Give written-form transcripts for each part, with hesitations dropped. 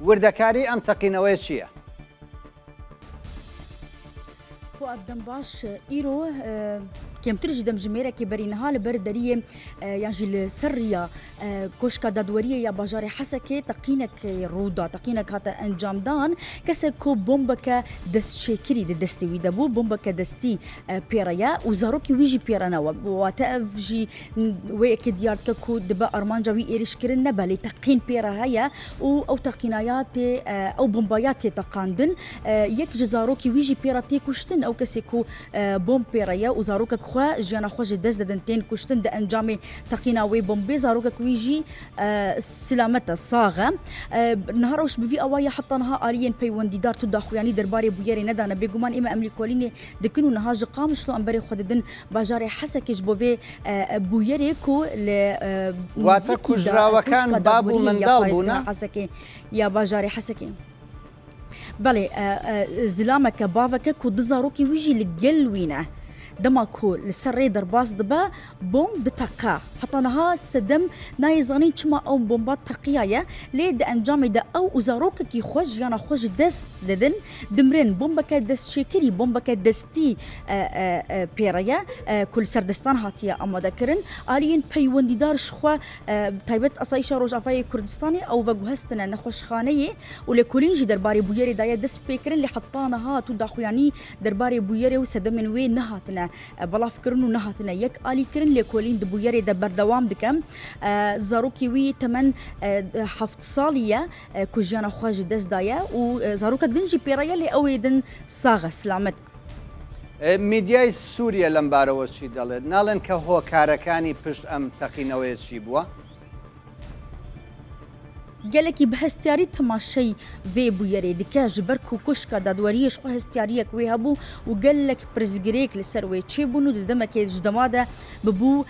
وردەکاری ئەم تەقینەوەی چییە؟ فؤاد دەمباش ئیرۆ کێمترش دەمژمێرەێکی بەرینەها لەبەر دەریێ یانژی لە سەرڕە کۆشکە دادوەریە یا باژارێ حەسەکێ تەقینێک ڕوودا تەقینێک هاتە ئەنجامدان کەسێک کۆ بۆمبەکە دەستشێکری دەستی دەبوو بۆمبەکە دەستی پێڕەیە و زارۆکی ویژی پێرەنەوە واتە ئەڤژی وەیەکی دیارکە کو دبە ئەرمانجاوی ئێریشکردن نەبە لێ تەقین پێرە هەیە و ئەو تەقینایاتێ ئەو بۆمبایات تێتەقاندن یەک ji زارۆکی ویژی پێرە تێکوشتن ئەو کەسێک و بۆم پێڕەیە و زارۆکە ژیانە خۆشی دەست دەدەن تێن کوشتن دە ئەنجامی تەقیناوەی بۆمبێ زارۆکە ویژی سلامەتە ساغە نهارەوش بڤی ئەوایە حتانها ئالیێن پەیوەندیدار تو داخویانی دەربارەی بویێری نەدانە بێگومان ئێمە ئەمریکۆلینێ دکن و نەهاژ قامشلو ئەمبەرێ خۆ دەدن باژارێ حەسەکێش بۆ vê بویێرێک و لە واتە کوژراوەکان باب و منداڵ بوونە حەسەکێ یا باژارێ حەسەکێ بەڵێ زلامەکە باڤەکە کو دو زارۆکی ویژی لەگەلوینە دەما کۆ لەسەر ڕێ دەرباز دەبە بۆم دتەقا حتانەها سەدەم نایزانین چما ئەو بۆمبات تەقیایە لێ دە ئەنجامیدا ئەو وزارۆکێکی خۆش یانە خۆش دەست دەدن دمرن بۆمبەکە دەستشێکری بۆمبەکە دەستی پێڕەیە کول سەردەستان هاتیە ئامادەکردن ئالیین پەیوەندیدارش خوا تایبەت ئەسایشە ڕۆژاوای کوردستانی ئەو ڤەگوهستنە نەخۆشخانەیە و لە کولینژی دەربارەی بویێریدایە دەست پێکردن لێ حتانەها تو داخویانی دەربارەی بویێرێ و سەدەمن وێ نەهاتنە بەڵافکردن و نەهاتنە یەک ئالیکردن لێ کۆلین دبویێرێ دە بەردەوام دکەم زارۆکی وی تەمەەن هەفت ساڵیە کو ژیانە خۆشی دەستدایە و زارۆکە دنجی پێڕەیە لێ ئەوێ دن ساغە سلامەت میدیای سووریە لەم بارەوە چی دەڵێت ناڵێن کە هۆکارەکانی پشت ئەم تەقینەوەی چی بووە؟ gelekî bi hestiyarî temaşey vê bûyerê dike ji ber ku kuşka dadweriyê ji xwe hestiyariyek wê hebû û gelek pirzgirêk li ser wê çêbûn û di demekê ji dema de bibû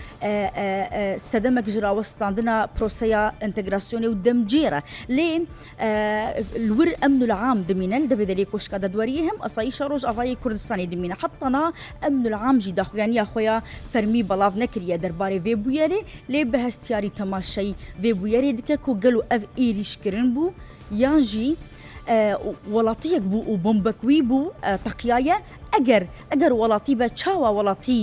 sedemek ji rawestandina proseya integrasyonê û demcêre lê li wir emnul am dimîne li devê de lê kuşka dadweriyê hem asayîşa Rojavayê Kurdistanê dimîne heta emnul am jî daxuyaniya xwe ya fermî belav nekiriye derbarê vê bûyerê lê bi hestiyarî temaşey vê bûyerê dike ku gel û ev ئێریشکردن بوو یان ژی وڵاتیەک بوو و بۆمبەکوی بوو تەقیایە ئەگەر وڵاتی بە چاوە وڵاتی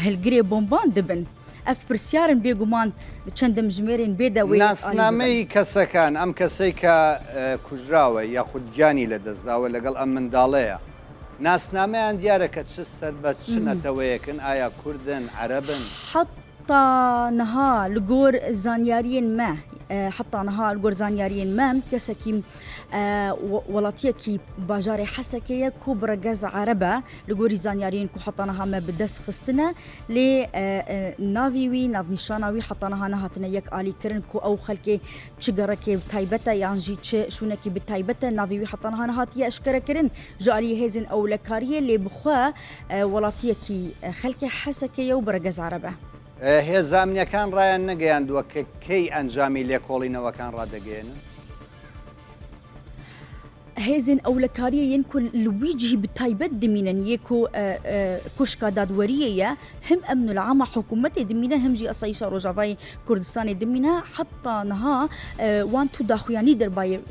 هەلگرێ بۆمبان دەبن ئەف پرسیارن بێگومان چەندەم ژمێرێن بێدەوەی ناسنامەی کەسەکان ئەم کەسەی کە کوژراوە یاخود گیانی لە دەستداوە لەگەڵ ئەم منداڵەیە ناسنامەیان دیارە کە چ سەر بە چ نەتەوەیەکن ئایا کوردن عەرەبن حتا نەها li گۆر زانیاریên me heta niha li gor zanyariyên me kesekî welatiyekî bajarê Hesekê ye ku bi regez erebe li gorî zanyariyên ku heta niha me bi dest xistine lê navî wî navnîşana wî heta niha nehatine yek alîkirin ku ew xelkê çi gerekê taybet e yan jî çi şûnekî bi taybet e navî wî heta niha nehatiye eşkerekirin ji aliyê hêzên ewlekariyê lê bi xwe welatiyekî xelkê Hesekê ye û bi regez erebe هێزانامنیەکان ڕایان نەگەیاندووە کە کەی ئەنجامی لێکۆڵینەوەکان ڕادەگەێنن هێزن ئەولەکاریە یەن کو لویجی بتایبەت دمینن یەکۆ کوشکا دادوەریەیە هم ئەمن العامە حکوومەتێ دمینە هەمجی ئەسایشە ڕۆژاوای کوردستانی دمینە حتا نەها وان تو داخویانی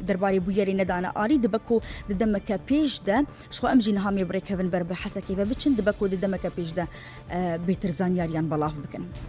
دەربارەی بویێری نەدانە ئاری دەبەکۆ دەمەکە پێشدە شخوا ئەمجی نەهامێ بڕێکەون بەر بە حەسەکەی بە بچن دەبەکۆ دەمەکە پێشدە بێتر زانیاریان بەڵاف بکەن